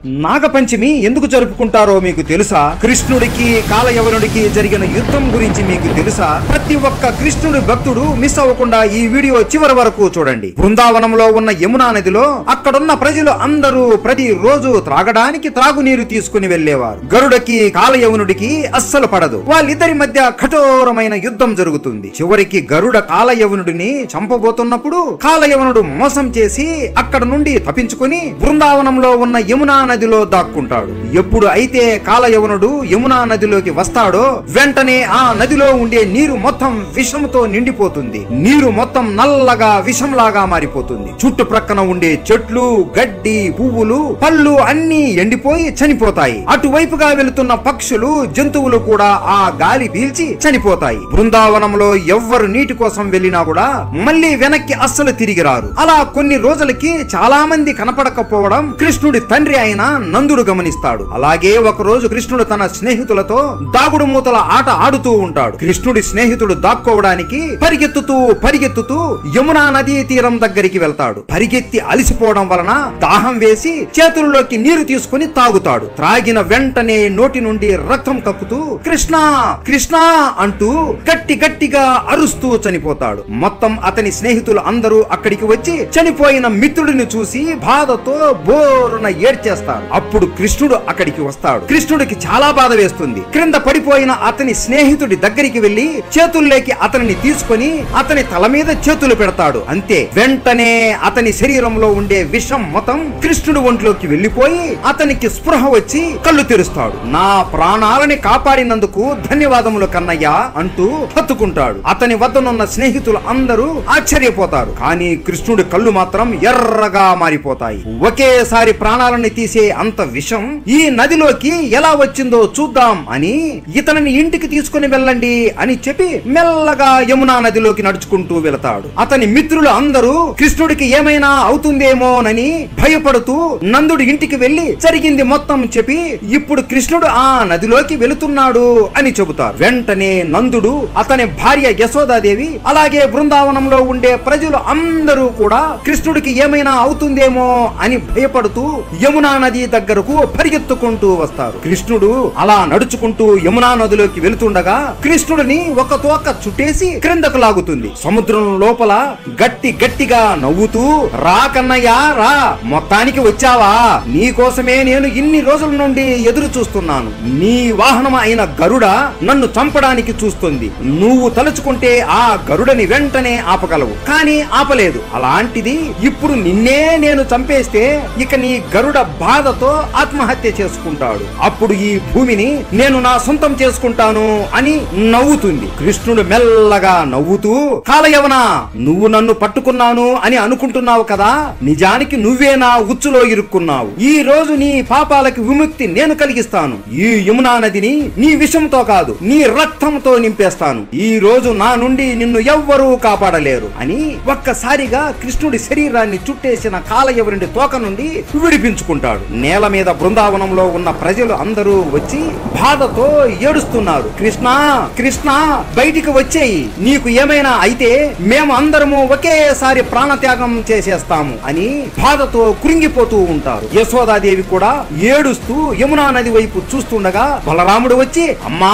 నాగపంచమి ఎందుకు జరుపుకుంటారో మీకు తెలుసా? కృష్ణుడికి కాలయవనుడికి జరిగిన యుద్ధం గురించి మీకు తెలుసా? ప్రతి ఒక్క కృష్ణుడి భక్తుడు మిస్ అవ్వకుండా ఈ వీడియో చివరి వరకు చూడండి. బృందావనంలో ఉన్న యమునా నదిలో అక్కడున్న ప్రజలు అందరూ ప్రతి రోజు త్రాగడానికి త్రాగునీరు తీసుకుని వెళ్లేవారు. గరుడకి కాలయవనుడికి అస్సలు పడదు. వాళ్ళిద్దరి మధ్య కఠోరమైన యుద్ధం జరుగుతుంది. చివరికి గరుడ కాలయవనుడిని చంపబోతున్నప్పుడు కాలయవనుడు మోసం చేసి అక్కడ నుండి తప్పించుకుని బృందావనంలో ఉన్న యమునా నదిలో దాక్కుంటాడు. ఎప్పుడు అయితే కాలయవనుడు యమునా నదిలోకి వస్తాడో వెంటనే ఆ నదిలో ఉండే నీరు మొత్తం విషంతో నిండిపోతుంది. నీరు మొత్తం నల్లగా విషంలాగా మారిపోతుంది. చుట్టుప్రక్కన ఉండే చెట్లు, గడ్డి, పువ్వులు, పళ్ళు అన్ని ఎండిపోయి చనిపోతాయి. అటువైపుగా వెళుతున్న పక్షులు, జంతువులు కూడా ఆ గాలి పీల్చి చనిపోతాయి. బృందావనంలో ఎవ్వరు నీటి కోసం వెళ్ళినా కూడా మళ్ళీ వెనక్కి అస్సలు తిరిగి రారు. అలా కొన్ని రోజులకి చాలా మంది కనపడకపోవడం కృష్ణుడి తండ్రి అయిన నందుడు గమనిస్తాడు. అలాగే ఒక రోజు కృష్ణుడు తన స్నేహితులతో దాగుడు మూతల ఆట ఆడుతూ ఉంటాడు. కృష్ణుడి స్నేహితుడు దాక్కోవడానికి పరిగెత్తుతూ యమునా నదీ తీరం దగ్గరికి వెళ్తాడు. పరిగెత్తి అలిసిపోవడం వలన దాహం వేసి చేతుల్లోకి నీరు తీసుకుని తాగుతాడు. త్రాగిన వెంటనే నోటి నుండి రక్తం కక్కుతూ కృష్ణ కృష్ణ అంటూ గట్టిగా అరుస్తూ చనిపోతాడు. మొత్తం అతని స్నేహితులు అందరూ అక్కడికి వచ్చి చనిపోయిన మిత్రుడిని చూసి బాధతో బోరున ఏడ్చేస్తారు. అప్పుడు కృష్ణుడు అక్కడికి వస్తాడు. కృష్ణుడికి చాలా బాధ వేస్తుంది. క్రింద పడిపోయిన అతని స్నేహితుడి దగ్గరికి వెళ్లి చేతుల్లోకి అతనిని తీసుకొని అతని తల మీద చేతులు పెడతాడు. అంతే, వెంటనే అతని శరీరంలో ఉండే విషం మొత్తం కృష్ణుడు ఒంట్లోకి వెళ్లిపోయి అతనికి స్పృహ వచ్చి కళ్ళు తెరుస్తాడు. నా ప్రాణాలని కాపాడినందుకు ధన్యవాదములు కన్నయ్య అంటూ హత్తుకుంటాడు. అతని వద్దనున్న స్నేహితులు అందరూ ఆశ్చర్యపోతారు. కానీ కృష్ణుడి కళ్ళు మాత్రం ఎర్రగా మారిపోతాయి. ఒకేసారి ప్రాణాలని తీసే అంత విషం ఈ నదిలోకి ఎలా వచ్చిందో చూద్దాం అని ఇతనిని ఇంటికి తీసుకుని వెళ్ళండి అని చెప్పి మెల్లగా యమునా నదిలోకి నడుచుకుంటూ వెళతాడు. అతని మిత్రులు అందరూ కృష్ణుడికి ఏమైనా అవుతుందేమోనని భయపడుతూ నందుడి ఇంటికి వెళ్లి జరిగింది మొత్తం చెప్పి ఇప్పుడు కృష్ణుడు ఆ నదిలోకి వెళుతున్నాడు అని చెబుతారు. వెంటనే నందుడు, అతని భార్య యశోదాదేవి, అలాగే బృందావనంలో ఉండే ప్రజలు అందరూ కూడా కృష్ణుడికి ఏమైనా అవుతుందేమో అని భయపడుతూ యమునా నది దగ్గరకు పరిగెత్తుకుంటూ వస్తారు. కృష్ణుడు అలా నడుచుకుంటూ యమునా నదిలోకి వెళుతుండగా కృష్ణుడిని ఒక తోక చుట్టేసి క్రిందకు లాగుతుంది. సముద్రం లోపల గట్టిగా నవ్వుతూ రా కన్నయ్య రా, మొత్తానికి వచ్చావా? నీ కోసమే నేను ఇన్ని రోజుల నుండి ఎదురు చూస్తున్నాను. నీ వాహనం అయిన గరుడ నన్ను చంపడానికి చూస్తుంది. నువ్వు తలుచుకుంటే ఆ గరుడని వెంటనే ఆపగలవు, కానీ ఆపలేదు. అలాంటిది ఇప్పుడు నిన్నే నేను చంపేస్తే ఇక నీ గరుడ బాధతో ఆత్మహత్య చేసుకుంటాడు. అప్పుడు ఈ భూమిని నేను నా సొంతం చేసుకుంటాను అని నవ్వుతుంది. కృష్ణుడు మెల్లగా నవ్వుతూ కాలయవన, నువ్వు నన్ను పట్టుకున్నాను అని అనుకుంటున్నావు కదా, నిజానికి నువ్వే నా ఉచ్చులో ఇరుక్కున్నావు. ఈ రోజు నీ పాపాలకి విముక్తి నేను కలిగిస్తాను. ఈ యమునా నదిని నీ విషంతో కాదు నీ రక్తంతో నింపేస్తాను. ఈ రోజు నా నుండి నిన్ను ఎవ్వరూ కాపాడలేరు అని ఒక్కసారిగా కృష్ణుడి శరీరాన్ని చుట్టేసిన కాలయవనుడి తోక నుండి విడిపించుకుంటాడు. నేల మీద బృందావనంలో ఉన్న ప్రజలు అందరూ వచ్చి బాధతో ఏడుస్తున్నారు. కృష్ణ కృష్ణ బయటికి వచ్చేయి, నీకు ఏమైనా అయితే మేము అందరము ఒకేసారి ప్రాణత్యాగం చేసేస్తాము అని బాధతో కృంగిపోతూ ఉంటారు. యశోదాదేవి కూడా ఏడుస్తూ యమునా నది వైపు చూస్తుండగా బలరాముడు వచ్చి, అమ్మా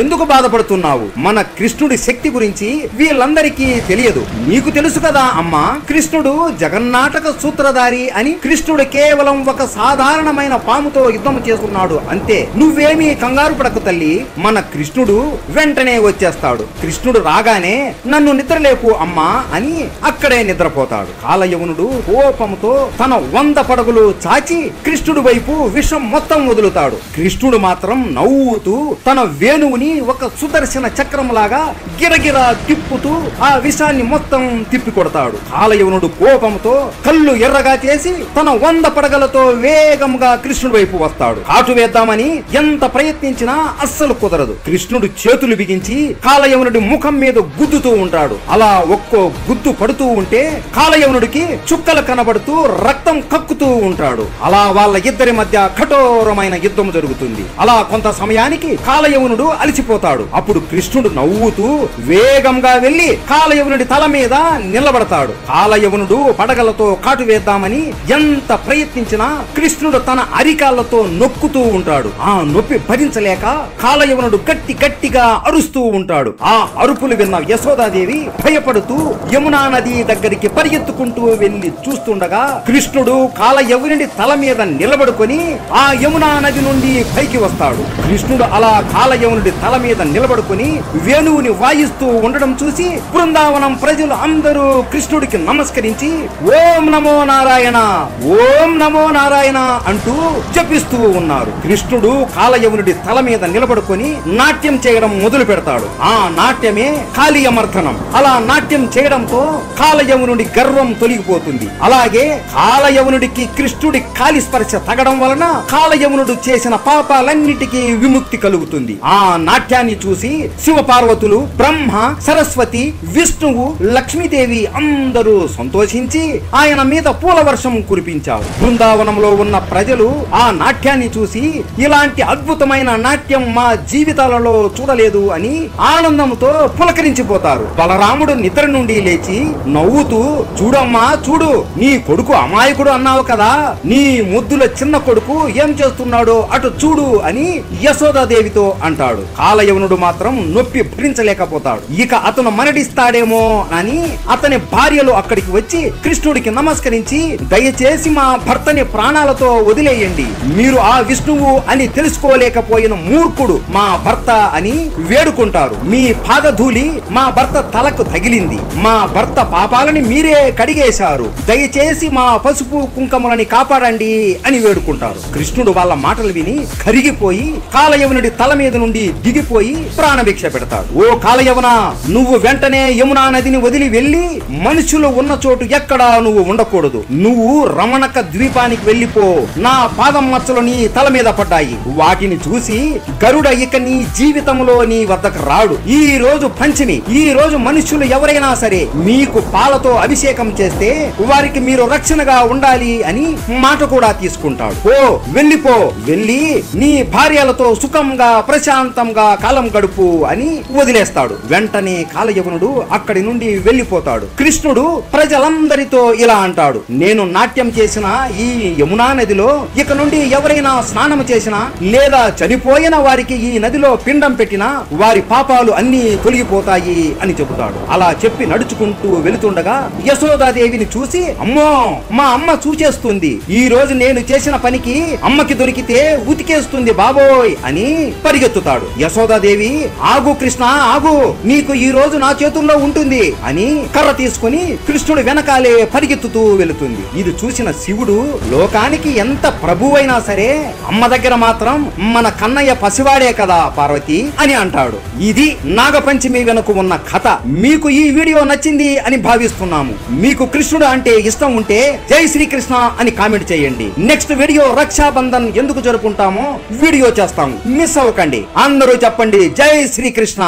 ఎందుకు బాధపడుతున్నావు? మన కృష్ణుడి శక్తి గురించి వీళ్ళందరికీ తెలియదు, నీకు తెలుసు కదా అమ్మా. కృష్ణుడు జగన్నాటక సూత్రధారి అని. కృష్ణుడు కేవలం ఒక సాధారణమైన పాముతో యుద్ధం చేస్తున్నాడు అంతే. నువ్వేమీ కంగారు పడకు తల్లి, మన కృష్ణుడు వెంటనే వచ్చేస్తాడు. కృష్ణుడు రాగానే నన్ను నిద్రలేపు అమ్మా అని అక్కడే నిద్రపోతాడు. కాలయవనుడు కోపంతో తన 100 పడగలు చాచి కృష్ణుడి వైపు విషం మొత్తం వదులుతాడు. కృష్ణుడు మాత్రం నవ్వుతూ తన వేణువుని ఒక సుదర్శన చక్రం లాగా గిరగిరా తిప్పుతూ ఆ విషాన్ని మొత్తం తిప్పి కొడతాడు. కాలయవనుడు కోపంతో కళ్ళు ఎర్రగా చేసి తన 100 పడగలతో వేగంగా కృష్ణుడి వైపు వస్తాడు. కాటు వేద్దామని ఎంత ప్రయత్నించినా అస్సలు కుదరదు. కృష్ణుడు చేతులు బిగించి కాలయవనుడి ముఖం మీద గుద్దుతూ ఉంటాడు. అలా ఒక్కో గుద్దు పడుతూ ఉంటే కాలయవనుడికి చుక్కలు కనబడుతూ రక్తం కక్కుతూ ఉంటాడు. అలా వాళ్ళ ఇద్దరి మధ్య కఠోరమైన యుద్ధం జరుగుతుంది. అలా కొంత సమయానికి కాలయవనుడు అలిసిపోతాడు. అప్పుడు కృష్ణుడు నవ్వుతూ వేగంగా వెళ్లి కాలయవనుడి తల మీద నిలబడతాడు. కాలయవనుడు పడగలతో కాటు వేద్దామని ఎంత ప్రయత్నించినా కృష్ణుడు కృష్ణుడు తన అరికాళ్లతో నొక్కుతూ ఉంటాడు. ఆ నొప్పి భరించలేక కాలయవనుడు గట్టిగా అరుస్తూ ఉంటాడు. ఆ అరుపులు విన్న యశోదాదేవి భయపడుతూ యమునా నది దగ్గరికి పరిగెత్తుకుంటూ వెళ్లి చూస్తుండగా కృష్ణుడు కాలయవనుడి తల మీద నిలబడుకొని ఆ యమునా నది నుండి పైకి వస్తాడు. కృష్ణుడు అలా కాలయవనుడి తల మీద నిలబడుకొని వేణువుని వాయిస్తూ ఉండడం చూసి బృందావనం ప్రజలు అందరూ కృష్ణుడికి నమస్కరించి ఓం నమో నారాయణ, ఓం నమో నారాయణ అంటూ జపిస్తూ ఉన్నారు. కృష్ణుడు కాలయవనుడి తల మీద నిలబడుకొని నాట్యం చేయడం మొదలు పెడతాడు. ఆ నాట్యమే కాళీయమర్దనం. అలా నాట్యం చేయడంతో కాలయవనుడి గర్వం తొలగిపోతుంది. అలాగే కాలయవనుడికి కృష్ణుడి కాలి స్పర్శ తగడం వలన కాలయవనుడు చేసిన పాపాలన్నిటికీ విముక్తి కలుగుతుంది. ఆ నాట్యాన్ని చూసి శివపార్వతులు, బ్రహ్మ, సరస్వతి, విష్ణువు, లక్ష్మీదేవి అందరూ సంతోషించి ఆయన మీద పూల వర్షం కురిపించారు. బృందావనంలో ఉన్న ప్రజలు ఆ నాట్యాన్ని చూసి ఇలాంటి అద్భుతమైన నాట్యం మా జీవితాలలో చూడలేదు అని ఆనందంతో పులకరించిపోతారు. బలరాముడు నిద్ర నుండి లేచి నవ్వుతూ చూడమ్మా చూడు, నీ కొడుకు అమాయకుడు అన్నావు కదా, నీ ముద్దుల చిన్న కొడుకు ఏం చేస్తున్నాడో అటు చూడు అని యశోదాదేవితో అంటాడు. కాలయవనుడు మాత్రం నొప్పి భరించలేకపోతాడు. ఇక అతను మరణిస్తాడేమో అని అతని భార్యలు అక్కడికి వచ్చి కృష్ణుడికి నమస్కరించి దయచేసి మా భర్తని ప్రాణాలతో వదిలేయండి, మీరు ఆ విష్ణువు అని తెలుసుకోలేకపోయిన మూర్ఖుడు మా భర్త అని వేడుకుంటారు. మీ పాదధూళి మా భర్త తలకు తగిలింది, మా భర్త పాపాలని మీరే కడిగేశారు, దయచేసి మా పసుపు కుంకుమలని కాపాడండి అని వేడుకుంటారు. కృష్ణుడు వాళ్ళ మాటలు విని కరిగిపోయి కాలయవనుడి తల మీద నుండి దిగిపోయి ప్రాణభిక్ష పెడతాడు. ఓ కాలయవన, నువ్వు వెంటనే యమునా నదిని వదిలి వెళ్లి మనుషులు ఉన్న చోటు ఎక్కడా నువ్వు ఉండకూడదు, నువ్వు రమణక ద్వీపానికి వెళ్లిపో, నా పాదం మచ్చలు నీ తల మీద పడ్డాయి, వాటిని చూసి గరుడ ఇక నీ జీవితంలో నీ వద్దకు రాడు. ఈ రోజు పంచమి, ఈ రోజు మనుషులు ఎవరైనా సరే మీకు పాలతో అభిషేకం చేస్తే వారికి మీరు రక్షణగా ఉండాలి అని మాట కూడా తీసుకుంటాడు. ఓ వెళ్ళిపో, వెళ్ళి నీ భార్యలతో సుఖంగా ప్రశాంతంగా కాలం గడుపు అని వదిలేస్తాడు. వెంటనే కాలయవనుడు అక్కడి నుండి వెళ్లిపోతాడు. కృష్ణుడు ప్రజలందరితో ఇలా అంటాడు, నేను నాట్యం చేసిన ఈ యమునా నదిలో ఇక నుండి ఎవరైనా స్నానం చేసినా లేదా చనిపోయిన వారికి ఈ నదిలో పిండం పెట్టినా వారి పాపాలు అన్ని తొలగిపోతాయి అని చెబుతాడు. అలా చెప్పి నడుచుకుంటూ వెళుతుండగా యశోదాదేవిని చూసి అమ్మో మా అమ్మ చూచేస్తుంది, ఈ రోజు నేను చేసిన పనికి అమ్మకి దొరికితే ఉతికేస్తుంది బాబోయ్ అని పరిగెత్తుతాడు. యశోదాదేవి ఆగు కృష్ణ ఆగు, నీకు ఈ రోజు నా చేతుల్లో ఉంటుంది అని కర్ర తీసుకుని కృష్ణుడు వెనకాలే పరిగెత్తుతూ వెళుతుంది. ఇది చూసిన శివుడు లోకానికి ఎంత ప్రభువైనా సరే అమ్మ దగ్గర మాత్రం మన కన్నయ్య పసివాడే కదా పార్వతి అని అంటాడు. ఇది నాగపంచమి వెనుక ఉన్న కథ. మీకు ఈ వీడియో నచ్చింది అని భావిస్తున్నాము. మీకు కృష్ణుడు అంటే ఇష్టం ఉంటే జై శ్రీకృష్ణ అని కామెంట్ చేయండి. నెక్స్ట్ వీడియో రక్షాబంధన్ ఎందుకు జరుపుకుంటామో వీడియో చేస్తాము, మిస్ అవ్వకండి. అందరూ చెప్పండి జై శ్రీకృష్ణ.